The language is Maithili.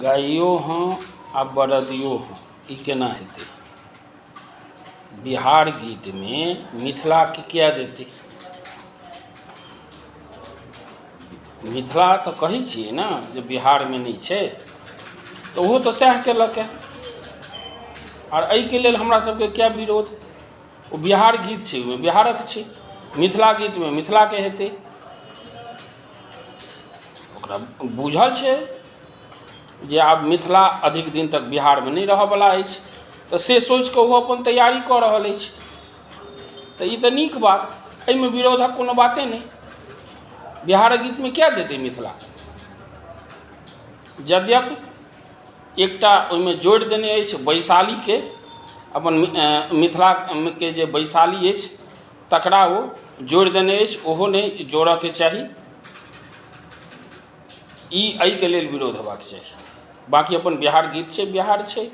गाइयो हाँ आ बरदियो हाँ ई केना हेतै? बिहार गीत में मिथिला के क्या देते? मिथिला तो कहै छियै ना जे बिहार में नहीं छै, तो ओहो तो सएह केलक है। और एहि के लेल हमरा सबके क्या विरोध? वो बिहार गीत छै, ओहिमे बिहारक छै, मिथिला गीत में मिथिला के हेतै। ओकरा बुझल छै जे आब मिथिला अधिक दिन तक बिहार में नहीं रहऽवला अछि, तो से सोचि कऽ ओहो अपन तैयारी कऽ रहल अछि। तो ई तो नीक बात, एहिमे विरोधक कोनो बाते नहीं। बिहार गीत में क्या देते मिथिला? यद्यपि एकटा ओहिमे जोड़ि देने अछि वैशाली के, अपन मिथिला के जे वैशाली अछि तकरा ओ जोड़ि देने अछि, ओहो नहीं जोड़ऽ के चाही। ई एहि के लेल विरोध हेबाक चाही। बाकी अपन बिहार गीत छै, बिहार छै।